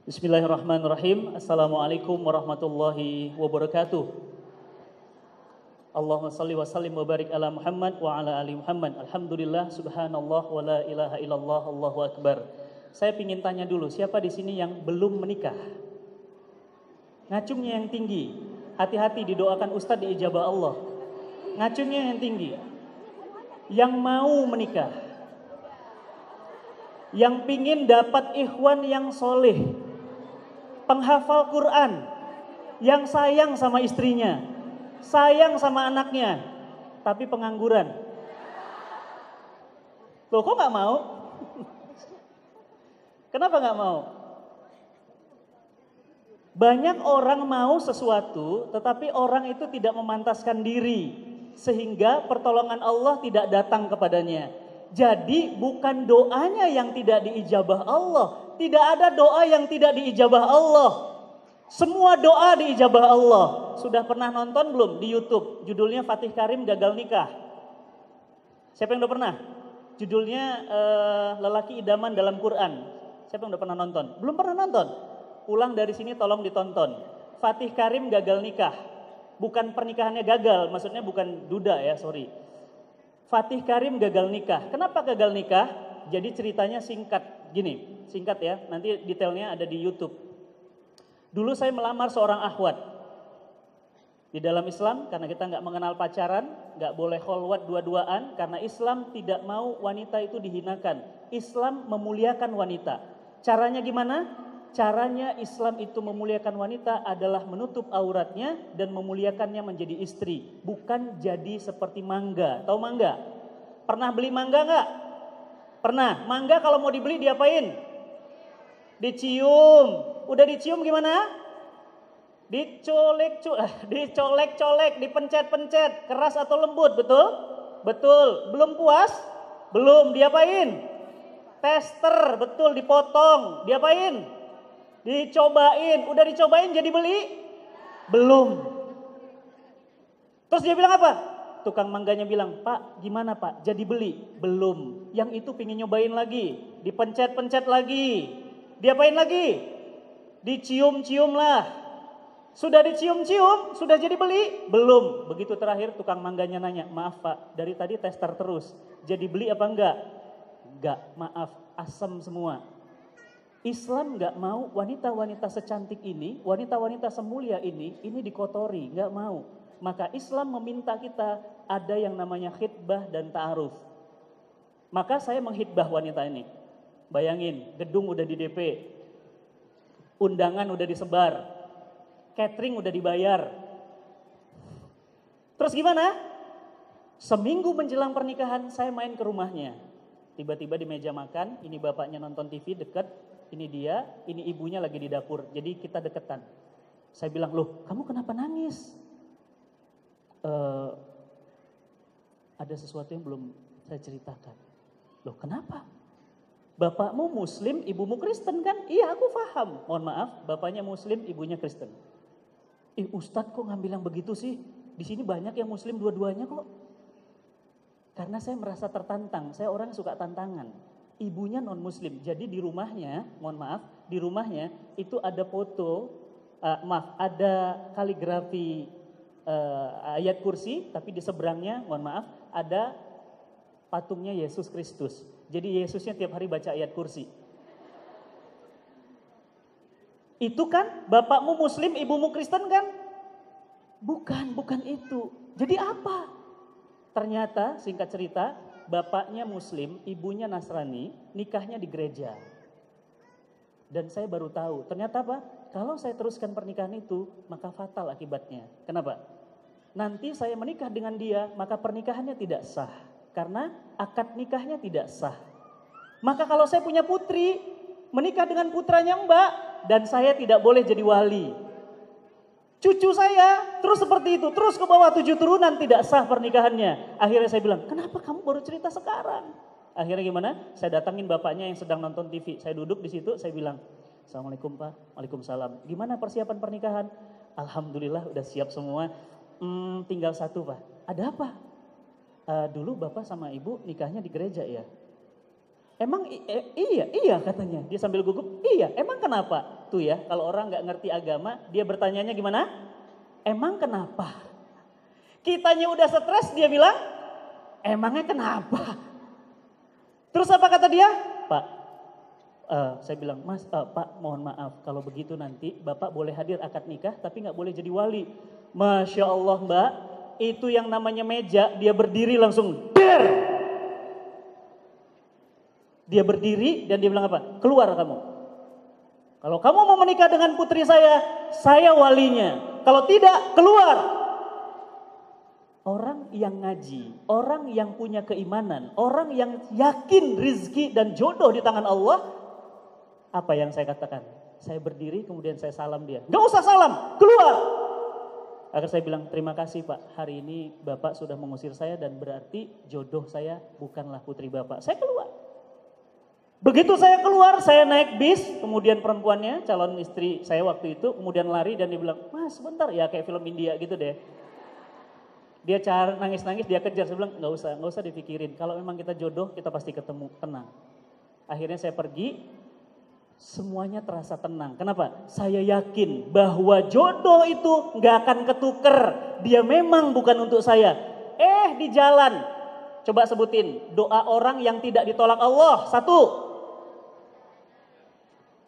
Bismillahirrahmanirrahim. Assalamualaikum warahmatullahi wabarakatuh. Allahumma salli wa sallim wa barik ala Muhammad wa ala ali Muhammad. Alhamdulillah, subhanallah, wa la ilaha illallah, Allahu akbar. Saya ingin tanya dulu, siapa di sini yang belum menikah? Ngacungnya yang tinggi. Hati-hati, didoakan Ustadz diijabah Allah. Ngacungnya yang tinggi. Yang mau menikah. Yang pingin dapat ikhwan yang soleh, penghafal Quran, yang sayang sama istrinya, sayang sama anaknya, tapi pengangguran. Loh, kok gak mau? Kenapa gak mau? Banyak orang mau sesuatu, tetapi orang itu tidak memantaskan diri, sehingga pertolongan Allah tidak datang kepadanya. Jadi bukan doanya yang tidak diijabah Allah. Tidak ada doa yang tidak diijabah Allah. Semua doa diijabah Allah. Sudah pernah nonton belum di YouTube? Judulnya Fatih Karim Gagal Nikah. Siapa yang udah pernah? Judulnya Lelaki Idaman dalam Quran. Siapa yang udah pernah nonton? Belum pernah nonton? Pulang dari sini tolong ditonton. Fatih Karim Gagal Nikah. Bukan pernikahannya gagal, maksudnya bukan duda ya, sorry. Fatih Karim gagal nikah. Kenapa gagal nikah? Jadi ceritanya singkat, gini, singkat ya, nanti detailnya ada di YouTube. Dulu saya melamar seorang akhwat. Di dalam Islam, karena kita nggak mengenal pacaran, nggak boleh kholwat dua-duaan, karena Islam tidak mau wanita itu dihinakan. Islam memuliakan wanita. Caranya gimana? Caranya Islam itu memuliakan wanita adalah menutup auratnya dan memuliakannya menjadi istri. Bukan jadi seperti mangga. Tahu mangga? Pernah beli mangga nggak? Pernah. Mangga kalau mau dibeli diapain? Dicium. Udah dicium gimana? Dicolek-colek, dipencet-pencet. Keras atau lembut, betul? Betul. Belum puas? Belum. Diapain? Tester, betul, dipotong. Diapain? Dicobain, udah dicobain jadi beli? Belum. Terus dia bilang apa? Tukang mangganya bilang, Pak gimana Pak, jadi beli? Belum. Yang itu pingin nyobain lagi, dipencet-pencet lagi. Diapain lagi? Dicium-cium lah. Sudah dicium-cium, sudah jadi beli? Belum. Begitu terakhir tukang mangganya nanya, maaf Pak, dari tadi tester terus, jadi beli apa enggak? Enggak, maaf, asam semua. Islam nggak mau wanita-wanita secantik ini, wanita-wanita semulia ini dikotori, nggak mau. Maka Islam meminta kita ada yang namanya khitbah dan ta'aruf. Maka saya menghitbah wanita ini. Bayangin, gedung udah di DP, undangan udah disebar, catering udah dibayar. Terus gimana? Seminggu menjelang pernikahan saya main ke rumahnya. Tiba-tiba di meja makan, ini bapaknya nonton TV dekat, ini dia, ini ibunya lagi di dapur. Jadi kita deketan. Saya bilang, loh kamu kenapa nangis? Ada sesuatu yang belum saya ceritakan. Loh kenapa? Bapakmu Muslim, ibumu Kristen kan? Iya aku paham. Mohon maaf, bapaknya Muslim, ibunya Kristen. Ustadz kok ngambil yang begitu sih? Di sini banyak yang Muslim dua-duanya kok. Karena saya merasa tertantang, saya orang suka tantangan. Ibunya non muslim, jadi di rumahnya, mohon maaf, di rumahnya itu ada foto, ada kaligrafi ayat kursi, tapi di seberangnya, mohon maaf, ada patungnya Yesus Kristus. Jadi Yesusnya tiap hari baca ayat kursi. Itu kan bapakmu muslim, ibumu Kristen kan? Bukan itu. Jadi apa? Ternyata singkat cerita, bapaknya Muslim, ibunya Nasrani, nikahnya di gereja. Dan saya baru tahu, ternyata apa? Kalau saya teruskan pernikahan itu, maka fatal akibatnya. Kenapa? Nanti saya menikah dengan dia, maka pernikahannya tidak sah. Karena akad nikahnya tidak sah. Maka kalau saya punya putri, menikah dengan putranya Mbak, dan saya tidak boleh jadi wali. Cucu saya terus seperti itu, terus ke bawah 7 turunan tidak sah pernikahannya. Akhirnya saya bilang, kenapa kamu baru cerita sekarang? Akhirnya gimana? Saya datangin bapaknya yang sedang nonton TV. Saya duduk di situ, saya bilang, Assalamualaikum Pak, Waalaikumsalam. Gimana persiapan pernikahan? Alhamdulillah udah siap semua. Tinggal satu Pak. Ada apa? Dulu Bapak sama Ibu nikahnya di gereja ya? Emang iya katanya. Dia sambil gugup, iya emang kenapa? Tuh ya, kalau orang nggak ngerti agama, dia bertanyanya gimana? Emang kenapa? Kitanya udah stres, dia bilang, emangnya kenapa? Terus apa kata dia? Pak, saya bilang, Mas, Pak mohon maaf, kalau begitu nanti Bapak boleh hadir akad nikah, tapi nggak boleh jadi wali. Masya Allah Mbak, itu yang namanya meja, dia berdiri langsung, der! Dia berdiri dan dia bilang apa? Keluar kamu. Kalau kamu mau menikah dengan putri saya walinya. Kalau tidak, keluar. Orang yang ngaji, orang yang punya keimanan, orang yang yakin rizki dan jodoh di tangan Allah, apa yang saya katakan? Saya berdiri kemudian saya salam dia. Gak usah salam, keluar. Agar saya bilang terima kasih Pak, hari ini Bapak sudah mengusir saya dan berarti jodoh saya bukanlah putri Bapak. Saya keluar. Begitu saya keluar, saya naik bis, kemudian perempuannya, calon istri saya waktu itu, kemudian lari dan dia bilang, Mas sebentar, ya kayak film India gitu deh. Dia cari nangis-nangis, dia kejar, saya bilang nggak usah dipikirin. Kalau memang kita jodoh, kita pasti ketemu, tenang. Akhirnya saya pergi, semuanya terasa tenang. Kenapa? Saya yakin bahwa jodoh itu nggak akan ketuker. Dia memang bukan untuk saya. Di jalan, coba sebutin doa orang yang tidak ditolak Allah. 1.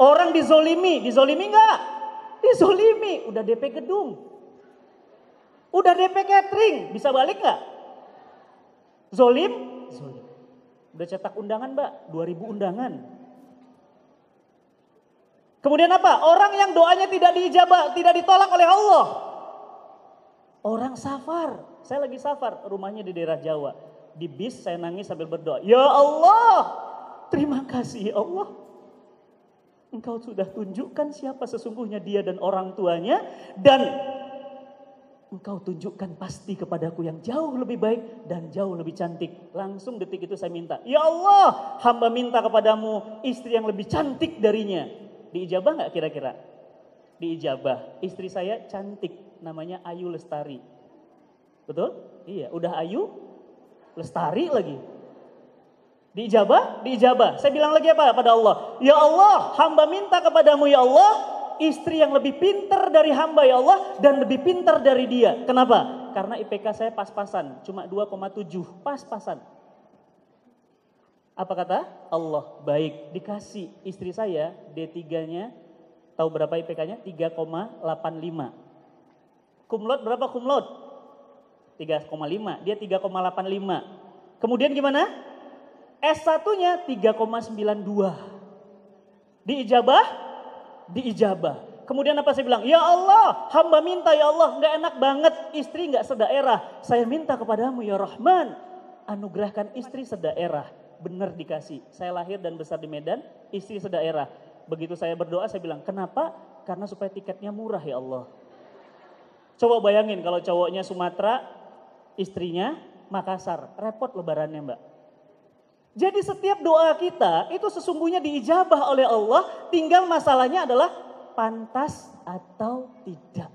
Orang dizolimi nggak? Dizolimi, udah DP gedung. Udah DP catering, bisa balik nggak? Zolim? Zolim. Udah cetak undangan Mbak, 2000 undangan. Kemudian apa? Orang yang doanya tidak diijabah, tidak ditolak oleh Allah. Orang safar, saya lagi safar, rumahnya di daerah Jawa. Di bis saya nangis sambil berdoa, ya Allah, terima kasih ya Allah. Engkau sudah tunjukkan siapa sesungguhnya dia dan orang tuanya. Dan engkau tunjukkan pasti kepadaku yang jauh lebih baik dan jauh lebih cantik. Langsung detik itu saya minta, ya Allah, hamba minta kepadamu istri yang lebih cantik darinya. Diijabah gak kira-kira? Diijabah. Istri saya cantik, namanya Ayu Lestari. Betul? Iya, udah Ayu Lestari lagi. Diijabah? Diijabah. Saya bilang lagi apa pada Allah? Ya Allah, hamba minta kepadamu ya Allah, istri yang lebih pintar dari hamba ya Allah, dan lebih pintar dari dia. Kenapa? Karena IPK saya pas-pasan, cuma 2,7, pas-pasan. Apa kata Allah? Baik, dikasih istri saya D3-nya, tahu berapa IPK-nya? 3,85. Kumlot berapa kumlot? 3,5, dia 3,85. Kemudian gimana? S1-nya 3,92. Diijabah? Diijabah. Kemudian apa saya bilang? Ya Allah, hamba minta ya Allah, gak enak banget istri gak sedaerah. Saya minta kepadamu ya Rahman, anugerahkan istri sedaerah. Benar dikasih. Saya lahir dan besar di Medan, istri sedaerah. Begitu saya berdoa saya bilang, kenapa? Karena supaya tiketnya murah ya Allah. Coba bayangin kalau cowoknya Sumatera, istrinya Makassar. Repot lebarannya Mbak. Jadi setiap doa kita itu sesungguhnya diijabah oleh Allah, tinggal masalahnya adalah pantas atau tidak.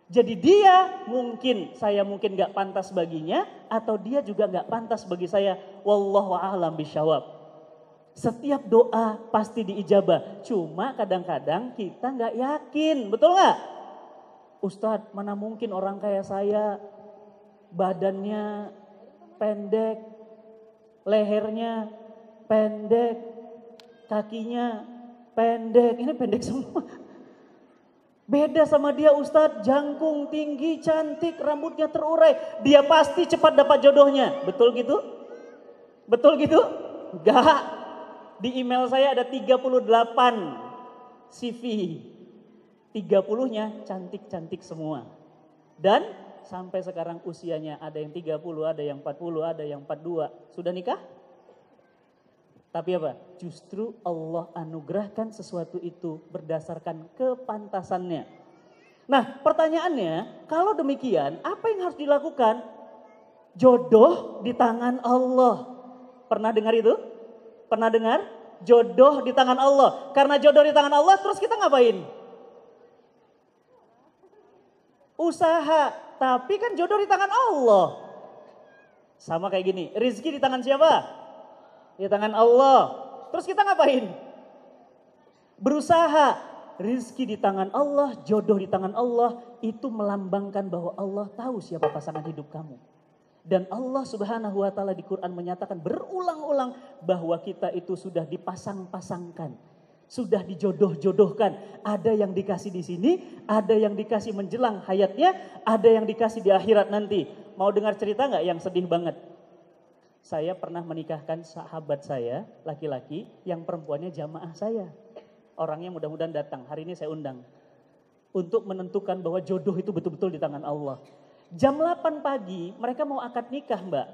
Jadi dia mungkin, saya mungkin gak pantas baginya, atau dia juga gak pantas bagi saya. Wallahu a'lam bishawab. Setiap doa pasti diijabah, cuma kadang-kadang kita gak yakin, betul gak? Ustadz, mana mungkin orang kayak saya, badannya pendek, lehernya pendek, kakinya pendek, ini pendek semua. Beda sama dia Ustadz, jangkung, tinggi, cantik, rambutnya terurai. Dia pasti cepat dapat jodohnya, betul gitu? Betul gitu? Enggak. Di email saya ada 38 CV. 30-nya cantik-cantik semua. Dan sampai sekarang usianya ada yang 30, ada yang 40, ada yang 42. Sudah nikah? Tapi apa? Justru Allah anugerahkan sesuatu itu berdasarkan kepantasannya. Nah pertanyaannya, kalau demikian apa yang harus dilakukan? Jodoh di tangan Allah. Pernah dengar itu? Pernah dengar? Jodoh di tangan Allah. Karena jodoh di tangan Allah terus kita ngapain? Usaha. Tapi kan jodoh di tangan Allah. Sama kayak gini, rezeki di tangan siapa? di tangan Allah. Terus kita ngapain? Berusaha. Rizki di tangan Allah, jodoh di tangan Allah, itu melambangkan bahwa Allah tahu siapa pasangan hidup kamu. Dan Allah Subhanahu wa taala di Quran menyatakan berulang-ulang bahwa kita itu sudah dipasang-pasangkan, sudah dijodoh-jodohkan. Ada yang dikasih di sini, ada yang dikasih menjelang hayatnya, ada yang dikasih di akhirat nanti. Mau dengar cerita nggak yang sedih banget? Saya pernah menikahkan sahabat saya, laki-laki, yang perempuannya jamaah saya. Orangnya mudah-mudahan datang, hari ini saya undang. Untuk menentukan bahwa jodoh itu betul-betul di tangan Allah. Jam 8 pagi mereka mau akad nikah, Mbak.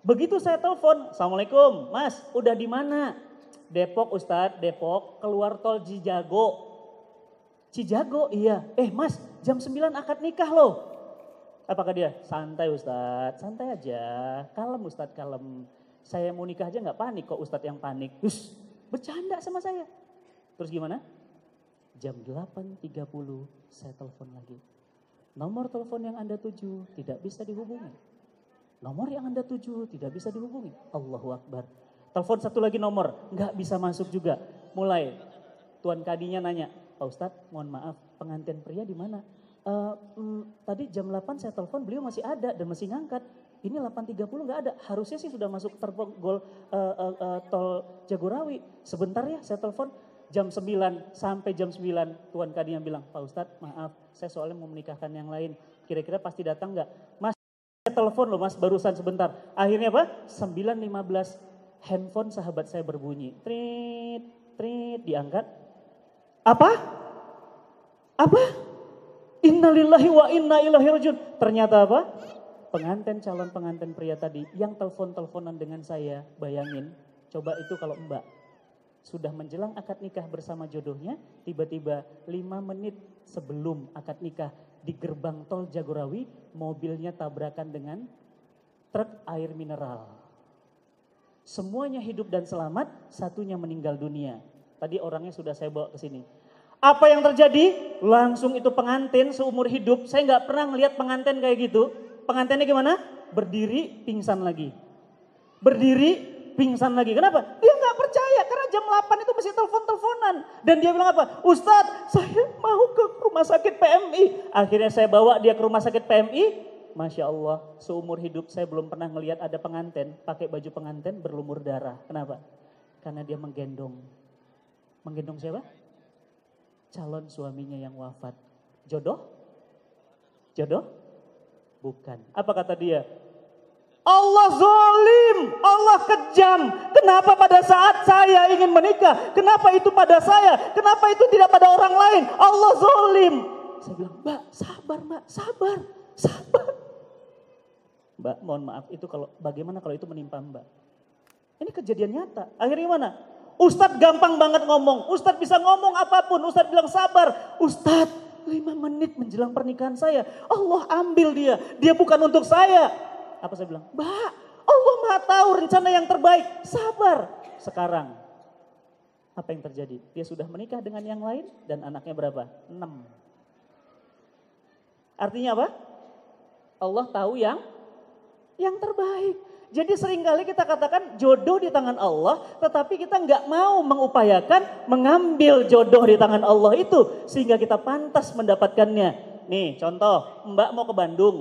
Begitu saya telepon, Assalamualaikum Mas, udah di mana? Depok Ustadz, Depok, keluar tol Cijago. Cijago, iya. Mas, jam 9 akad nikah loh. Apakah dia? Santai Ustadz, santai aja. Kalem Ustadz, kalem. Saya mau nikah aja gak panik kok Ustadz yang panik. Bercanda sama saya. Terus gimana? Jam 8.30 saya telepon lagi. Nomor telepon yang Anda tuju tidak bisa dihubungi. Nomor yang Anda tuju tidak bisa dihubungi. Allahu Akbar. Telepon satu lagi nomor, nggak bisa masuk juga. Mulai Tuan Kadinya nanya, Pak Ustadz mohon maaf pengantin pria di mana? Tadi jam 8 saya telepon beliau masih ada dan masih ngangkat. Ini 8.30 nggak ada, harusnya sih sudah masuk tergol tol Jagorawi. Sebentar ya saya telepon. Jam 9 sampai jam 9 Tuan Kadinya bilang, Pak Ustadz maaf saya soalnya mau menikahkan yang lain. Kira-kira pasti datang gak? Mas saya telepon loh Mas barusan sebentar. Akhirnya apa? 9.15 handphone sahabat saya berbunyi. Trit diangkat. Apa? Innalillahi wa inna ilaihi rajiun. Ternyata apa? Calon pengantin pria tadi yang telepon-teleponan dengan saya. Bayangin, coba itu kalau Mbak sudah menjelang akad nikah bersama jodohnya, tiba-tiba 5 menit sebelum akad nikah di gerbang tol Jagorawi, mobilnya tabrakan dengan truk air mineral. Semuanya hidup dan selamat, satunya meninggal dunia. Tadi orangnya sudah saya bawa ke sini. Apa yang terjadi? Langsung itu pengantin seumur hidup, saya nggak pernah ngelihat pengantin kayak gitu. Pengantinnya gimana? Berdiri, pingsan lagi. Berdiri, pingsan lagi. Kenapa? Dia nggak percaya karena jam 8 itu masih telepon-teleponan. Dan dia bilang apa? Ustadz, saya mau ke rumah sakit PMI. Akhirnya saya bawa dia ke rumah sakit PMI. Masya Allah, seumur hidup saya belum pernah ngelihat ada pengantin pakai baju pengantin berlumur darah. Kenapa? Karena dia menggendong. Menggendong siapa? Calon suaminya yang wafat. Jodoh? Bukan. Apa kata dia? Allah zalim, Allah kejam. Kenapa pada saat saya ingin menikah? Kenapa itu pada saya? Kenapa itu tidak pada orang lain? Allah zalim. Saya bilang, Mbak, sabar. Mbak, mohon maaf, itu bagaimana kalau itu menimpa Mbak? Ini kejadian nyata. Akhirnya mana? Ustadz gampang banget ngomong. Ustadz bisa ngomong apapun. Ustadz bilang sabar. Ustadz, 5 menit menjelang pernikahan saya, Allah ambil dia. Dia bukan untuk saya. Apa saya bilang? Mbak, Allah Maha tahu rencana yang terbaik. Sabar. Sekarang, apa yang terjadi? Dia sudah menikah dengan yang lain dan anaknya berapa? 6. Artinya apa? Allah tahu yang terbaik. Jadi seringkali kita katakan jodoh di tangan Allah, tetapi kita nggak mau mengupayakan mengambil jodoh di tangan Allah itu sehingga kita pantas mendapatkannya. Nih contoh, Mbak mau ke Bandung.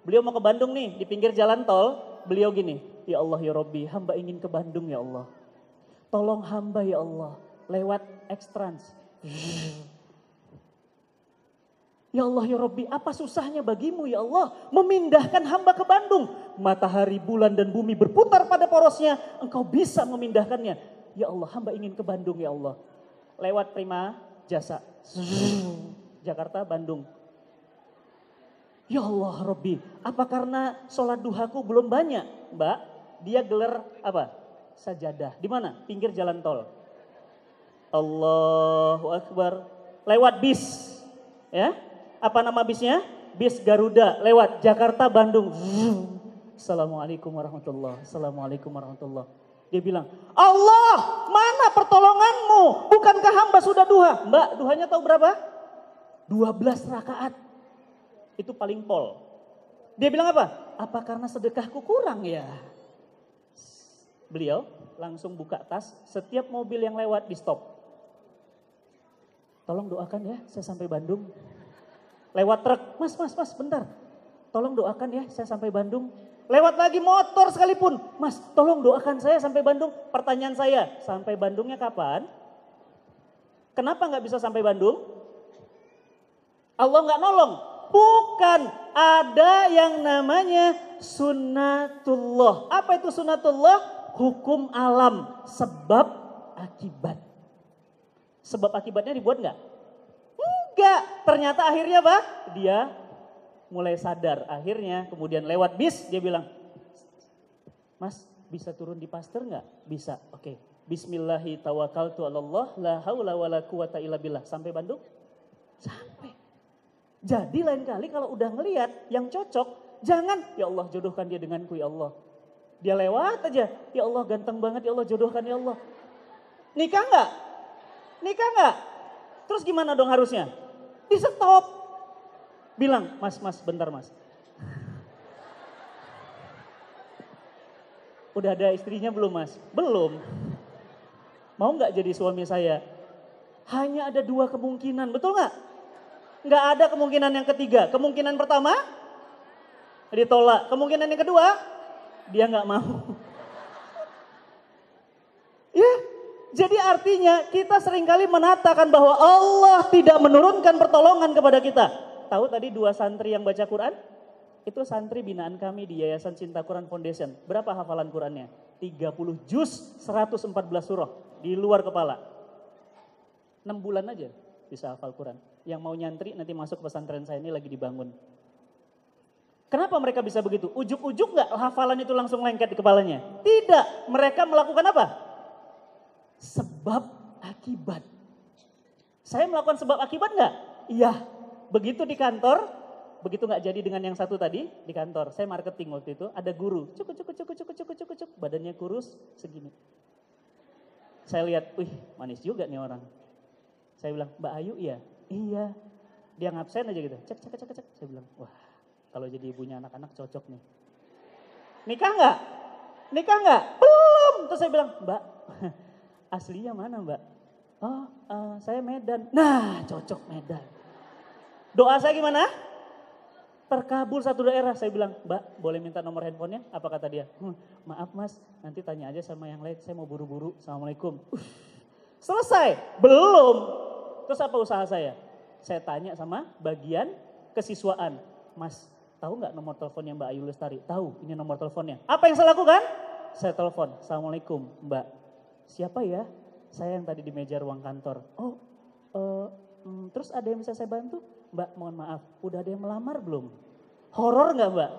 Beliau mau ke Bandung nih, di pinggir jalan tol, beliau gini, ya Allah ya Rabbi, hamba ingin ke Bandung ya Allah. Tolong hamba ya Allah, lewat X-Trans. Ya Allah ya Rabbi, apa susahnya bagimu ya Allah memindahkan hamba ke Bandung. Matahari, bulan dan bumi berputar pada porosnya, engkau bisa memindahkannya. Ya Allah, hamba ingin ke Bandung ya Allah. Lewat Prima Jasa, Jakarta, Bandung. Ya Allah Rabbi, apa karena sholat duhaku belum banyak? Mbak, dia gelar apa? Sajadah. Di mana? Pinggir jalan tol. Allahu Akbar. Lewat bis. Ya, apa nama bisnya? Bis Garuda. Lewat Jakarta, Bandung. Assalamualaikum warahmatullahi. Assalamualaikum warahmatullahi. Dia bilang, Allah mana pertolonganmu? Bukankah hamba sudah duha? Mbak, duhanya tahu berapa? 12 rakaat. Itu paling pol. Dia bilang apa? Apa karena sedekahku kurang ya? beliau langsung buka tas, setiap mobil yang lewat di stop. Tolong doakan ya, saya sampai Bandung. Lewat truk, mas bentar. Tolong doakan ya, saya sampai Bandung. Lewat lagi motor sekalipun, mas tolong doakan saya sampai Bandung. Pertanyaan saya, sampai Bandungnya kapan? Kenapa nggak bisa sampai Bandung? Allah nggak nolong? Bukan, ada yang namanya sunnatullah. Apa itu sunnatullah? Hukum alam, sebab akibat. Sebab akibatnya dibuat nggak? Enggak, ternyata akhirnya apa? Dia mulai sadar, akhirnya kemudian lewat bis dia bilang, mas bisa turun di Pasteur nggak? Bisa, oke. Bismillahi tawakkaltu alallah, la haula wala quwata illa billah. Sampai Bandung? Sampai. Jadi lain kali kalau udah ngelihat yang cocok, jangan, ya Allah jodohkan dia denganku ya Allah. Dia lewat aja, ya Allah ganteng banget ya Allah jodohkan ya Allah. Nikah nggak? Nikah nggak? Terus gimana dong harusnya? Di stop. Bilang, mas bentar mas. Udah ada istrinya belum mas? Belum. Mau nggak jadi suami saya? Hanya ada 2 kemungkinan, betul nggak? Nggak ada kemungkinan yang ketiga. Kemungkinan pertama, ditolak. Kemungkinan yang kedua, dia nggak mau. Ya, jadi artinya kita seringkali menatakan bahwa Allah tidak menurunkan pertolongan kepada kita. Tahu tadi 2 santri yang baca Quran? Itu santri binaan kami di Yayasan Cinta Quran Foundation. Berapa hafalan Qurannya? 30 juz, 114 surah di luar kepala. 6 bulan aja bisa hafal Quran. Yang mau nyantri nanti masuk ke pesantren saya ini lagi dibangun. Kenapa mereka bisa begitu? Ujuk-ujuk nggak hafalan itu langsung lengket di kepalanya? Tidak, mereka melakukan apa? Sebab akibat. Saya melakukan sebab akibat nggak? Iya. Begitu di kantor, begitu nggak jadi dengan yang satu tadi di kantor. Saya marketing waktu itu, ada guru, cuk, badannya kurus segini. Saya lihat, wih manis juga nih orang. Saya bilang, Mbak Ayu ya? Iya. Dia ngabsen aja gitu, cek. Saya bilang, wah kalau jadi ibunya anak-anak cocok nih. Nikah nggak? Nikah nggak? Belum. Terus saya bilang, Mbak aslinya mana Mbak? Oh saya Medan. Nah cocok Medan. Doa saya gimana? Terkabul satu daerah. Saya bilang, Mbak boleh minta nomor handphonenya? Apa kata dia? Maaf mas, nanti tanya aja sama yang lain. Saya mau buru-buru. Assalamualaikum. Selesai? Belum. Terus apa usaha saya? Saya tanya sama bagian kesiswaan. Mas, tahu nggak nomor teleponnya Mbak Ayu Lestari? Tahu, ini nomor teleponnya. Apa yang saya lakukan? Saya telepon. Assalamualaikum Mbak. Siapa ya? Saya yang tadi di meja ruang kantor. Oh, terus ada yang bisa saya bantu? Mbak mohon maaf, udah ada yang melamar belum? Horor nggak Mbak?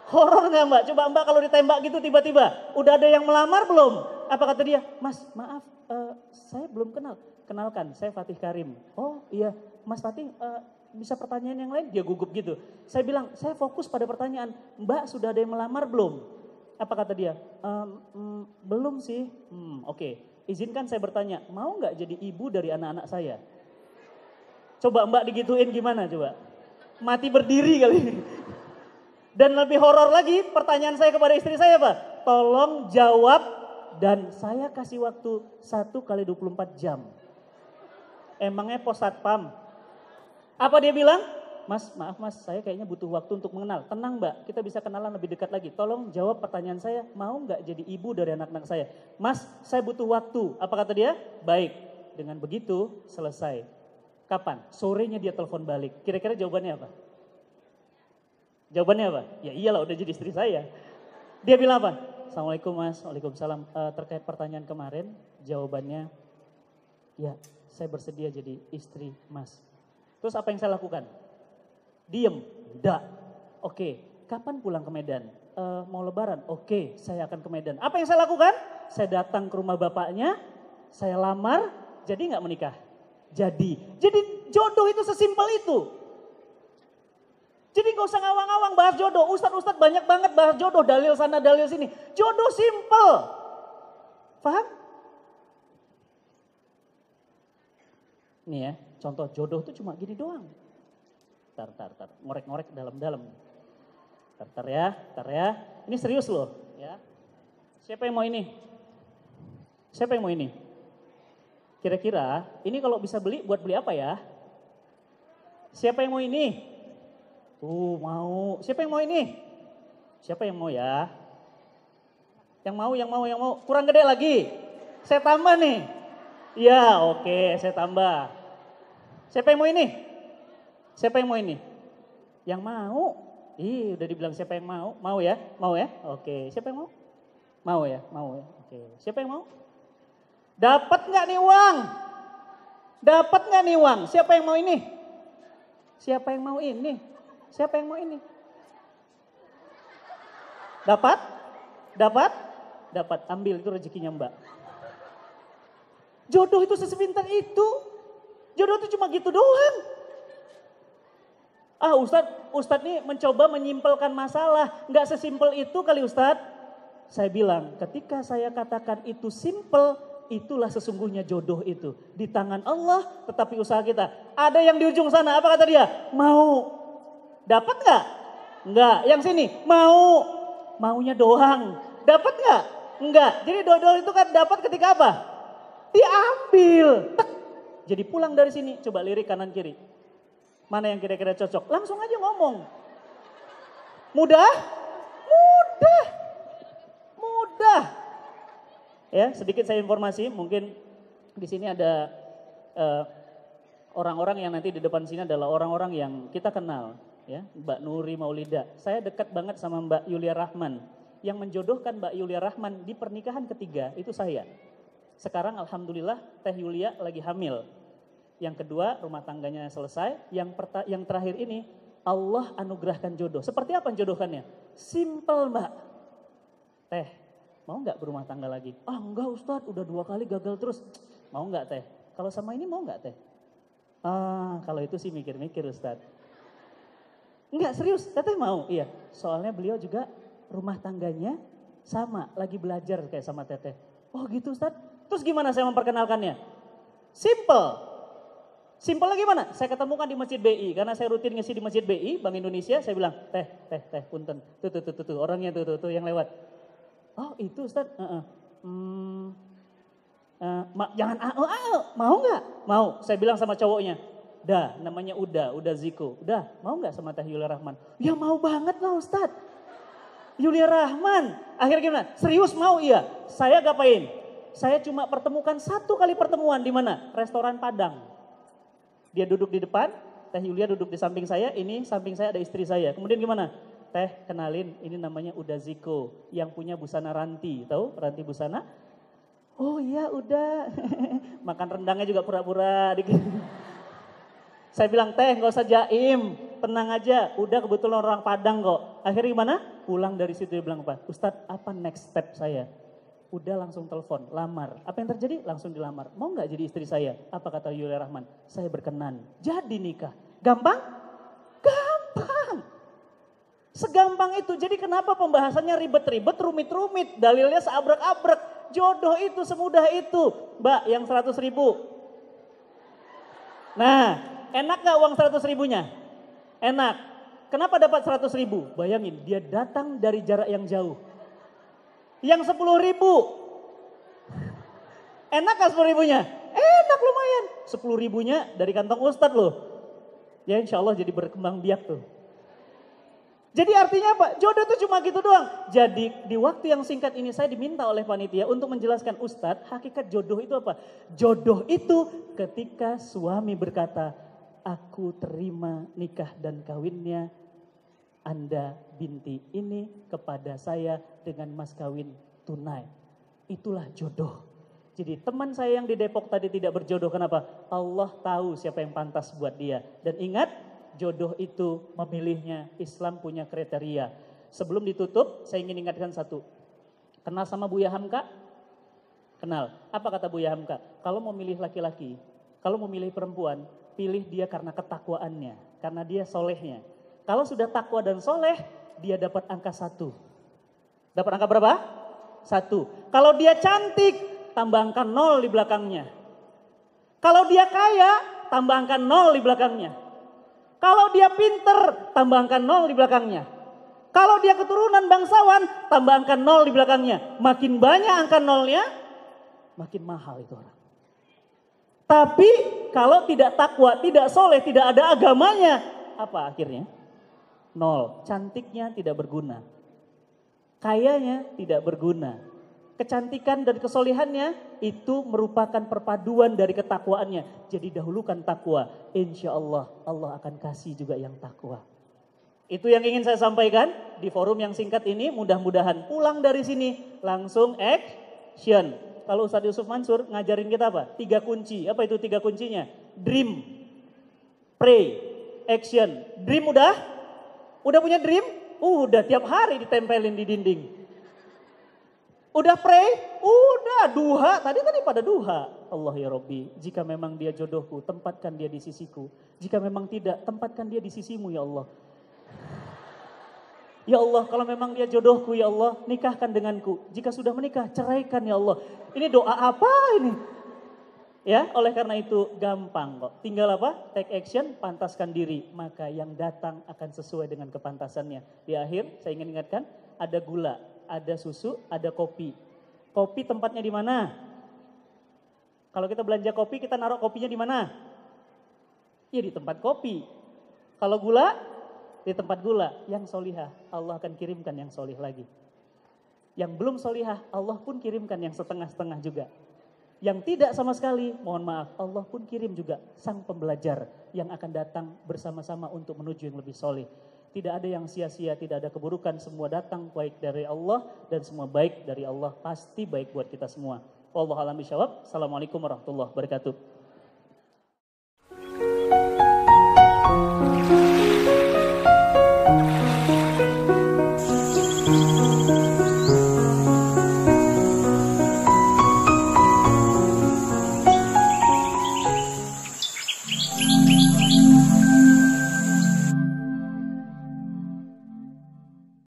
Horor nggak Mbak? Coba Mbak kalau ditembak gitu tiba-tiba, udah ada yang melamar belum? Apa kata dia? Mas maaf, saya belum kenal. Kenalkan, saya Fatih Karim. Oh iya, Mas Fatih bisa pertanyaan yang lain? Dia gugup gitu. Saya bilang, saya fokus pada pertanyaan, Mbak sudah ada yang melamar belum? Apa kata dia? Belum sih. Oke. Izinkan saya bertanya, mau nggak jadi ibu dari anak-anak saya? Coba Mbak digituin gimana coba? Mati berdiri kali ini. Dan lebih horor lagi pertanyaan saya kepada istri saya apa? Tolong jawab dan saya kasih waktu 1 kali 24 jam. Emangnya pos satpam? Apa dia bilang? Mas maaf mas, saya kayaknya butuh waktu untuk mengenal. Tenang Mbak, kita bisa kenalan lebih dekat lagi. Tolong jawab pertanyaan saya, mau nggak jadi ibu dari anak-anak saya? Mas, saya butuh waktu. Apa kata dia? Baik, dengan begitu selesai. Kapan? Sorenya dia telepon balik. Kira-kira jawabannya apa? Jawabannya apa? Ya iyalah udah jadi istri saya. Dia bilang apa? Assalamualaikum mas, waalaikumsalam. Terkait pertanyaan kemarin, jawabannya, ya saya bersedia jadi istri mas. Terus apa yang saya lakukan? Diem, enggak. Oke, kapan pulang ke Medan? Mau lebaran? Oke, saya akan ke Medan. Apa yang saya lakukan? Saya datang ke rumah bapaknya, saya lamar, jadi nggak menikah? Jadi jodoh itu sesimpel itu. Jadi gak usah ngawang-ngawang bahas jodoh. Ustadz banyak banget bahas jodoh, dalil sana dalil sini. Jodoh simple. Paham? Nih ya, contoh jodoh itu cuma gini doang. Tar. Ngorek-ngorek dalam-dalam. Tar ya. Ini serius loh ya. Siapa yang mau ini? Siapa yang mau ini? Kira-kira ini kalau bisa beli, buat beli apa ya? Siapa yang mau ini? Mau. Siapa yang mau ini? Siapa yang mau ya? Yang mau. Kurang gede lagi. Saya tambah nih. Ya, oke, saya tambah. Siapa yang mau ini? Siapa yang mau ini? Yang mau? Udah dibilang siapa yang mau? Mau ya? Mau ya? Oke, siapa yang mau? Mau ya? Mau ya? Oke, siapa yang mau? Dapat nggak nih uang? Dapat nggak nih uang? Siapa yang mau ini? Siapa yang mau ini? Siapa yang mau ini? Dapat? Dapat? Dapat. Ambil, itu rezekinya Mbak. Jodoh itu sesepintar itu. Jodoh itu cuma gitu doang. Ustadz nih mencoba menyimpelkan masalah. Nggak sesimpel itu kali Ustadz. Saya bilang, ketika saya katakan itu simple, itulah sesungguhnya jodoh itu. Di tangan Allah, tetapi usaha kita. Ada yang di ujung sana, apa kata dia? Mau. Dapat nggak? Nggak. Yang sini, mau. Maunya doang. Dapat nggak? Nggak. Jadi jodoh itu kan dapat ketika apa? Diambil. Tek. Jadi pulang dari sini, coba lirik kanan kiri. Mana yang kira-kira cocok? Langsung aja ngomong. Mudah? Mudah. Mudah. Ya, sedikit saya informasi, mungkin di sini ada orang-orang yang nanti di depan sini adalah orang-orang yang kita kenal, ya, Mbak Nuri Maulida. Saya dekat banget sama Mbak Yulia Rahman. Yang menjodohkan Mbak Yulia Rahman di pernikahan ketiga itu saya. Sekarang alhamdulillah Teh Yulia lagi hamil. Yang kedua rumah tangganya selesai. Yang terakhir ini Allah anugerahkan jodoh. Seperti apa jodohkannya? Simple Mbak. Teh, mau nggak berumah tangga lagi? Enggak Ustadz, udah 2 kali gagal terus. Mau nggak Teh? Kalau sama ini mau nggak Teh? Kalau itu sih mikir-mikir Ustadz. Enggak serius, Teteh mau? Iya, soalnya beliau juga rumah tangganya sama, lagi belajar kayak sama Teteh. Oh gitu Ustadz, terus gimana saya memperkenalkannya? Simple. Simpelnya gimana? Saya ketemukan di Masjid BI, karena saya rutin ngisi di Masjid BI, Bank Indonesia, saya bilang, Teh, punten, tuh, orangnya tuh, yang lewat. Oh itu Ustadz, jangan mau nggak? Mau, saya bilang sama cowoknya, dah namanya udah Ziko, udah mau nggak sama Teh Yulia Rahman? Ya mau banget lah Ustadz, Yulia Rahman, akhirnya gimana? Serius mau? Iya, saya ngapain? Saya cuma pertemukan 1 kali pertemuan di mana? Restoran Padang. Dia duduk di depan, Teh Yulia duduk di samping saya, ini samping saya ada istri saya. Kemudian gimana? Teh kenalin, ini namanya Uda Ziko yang punya busana ranti, tahu ranti busana? Oh iya udah, makan rendangnya juga pura-pura dikit. Saya bilang Teh gak usah jaim, tenang aja, udah kebetulan orang Padang kok. Akhirnya gimana? Pulang dari situ dia bilang apa? Ustadz apa next step saya? Udah langsung telepon, lamar. Apa yang terjadi? Langsung dilamar. Mau gak jadi istri saya? Apa kata Yulia Rahman? Saya berkenan. Jadi nikah. Gampang? Gampang. Segampang itu. Jadi kenapa pembahasannya ribet-ribet, rumit-rumit. Dalilnya seabrek-abrek. Jodoh itu semudah itu. Mbak yang 100 ribu. Nah, enak gak uang 100 ribunya? Enak. Kenapa dapat 100 ribu? Bayangin, dia datang dari jarak yang jauh. Yang 10 ribu. Enak gak 10 ribunya? Enak lumayan. 10 ribunya dari kantong Ustadz loh. Ya insya Allah jadi berkembang biak tuh. Jadi artinya apa? Jodoh itu cuma gitu doang. Jadi di waktu yang singkat ini saya diminta oleh panitia untuk menjelaskan Ustadz hakikat jodoh itu apa? Jodoh itu ketika suami berkata, aku terima nikah dan kawinnya Anda binti ini kepada saya dengan mas kawin tunai. Itulah jodoh. Jadi teman saya yang di Depok tadi tidak berjodoh, kenapa? Allah tahu siapa yang pantas buat dia. Dan ingat, jodoh itu memilihnya, Islam punya kriteria. Sebelum ditutup, saya ingin ingatkan satu. Kenal sama Buya Hamka? Kenal. Apa kata Buya Hamka? Kalau mau milih laki-laki, kalau mau milih perempuan, pilih dia karena ketakwaannya, karena dia solehnya. Kalau sudah takwa dan soleh, dia dapat angka 1. Dapat angka berapa? 1. Kalau dia cantik, tambah angka 0 di belakangnya. Kalau dia kaya, tambah angka 0 di belakangnya. Kalau dia pinter, tambah angka 0 di belakangnya. Kalau dia keturunan bangsawan, tambah angka 0 di belakangnya. Makin banyak angka 0-nya, makin mahal itu orang. Tapi kalau tidak takwa, tidak soleh, tidak ada agamanya, apa akhirnya? 0. Cantiknya tidak berguna. Kayanya tidak berguna. Kecantikan dan kesolehannya itu merupakan perpaduan dari ketakwaannya. Jadi dahulukan takwa. Insya Allah, Allah akan kasih juga yang takwa. Itu yang ingin saya sampaikan di forum yang singkat ini. Mudah-mudahan pulang dari sini langsung action. Kalau Ustadz Yusuf Mansur ngajarin kita apa? 3 kunci. Apa itu 3 kuncinya? Dream, pray, action. Dream udah? Udah punya dream? Udah tiap hari ditempelin di dinding. Udah pray? Udah duha. Tadi pada duha. Allah ya Rabbi, jika memang dia jodohku, tempatkan dia di sisiku. Jika memang tidak, tempatkan dia di sisimu ya Allah. Ya Allah, kalau memang dia jodohku ya Allah, nikahkan denganku. Jika sudah menikah, ceraikan ya Allah. Ini doa apa ini? Ya, oleh karena itu gampang kok. Tinggal apa? Take action, pantaskan diri. Maka yang datang akan sesuai dengan kepantasannya. Di akhir, saya ingin ingatkan, ada gula, ada susu, ada kopi. Kopi tempatnya di mana? Kalau kita belanja kopi, kita naruh kopinya di mana? Ya di tempat kopi. Kalau gula, di tempat gula. Yang solihah, Allah akan kirimkan yang solih lagi. Yang belum solihah, Allah pun kirimkan yang setengah-setengah juga. Yang tidak sama sekali, mohon maaf, Allah pun kirim juga sang pembelajar yang akan datang bersama-sama untuk menuju yang lebih soleh. Tidak ada yang sia-sia, tidak ada keburukan, semua datang baik dari Allah dan semua baik dari Allah pasti baik buat kita semua. Wallahu a'lam bishawab. Assalamualaikum warahmatullahi wabarakatuh.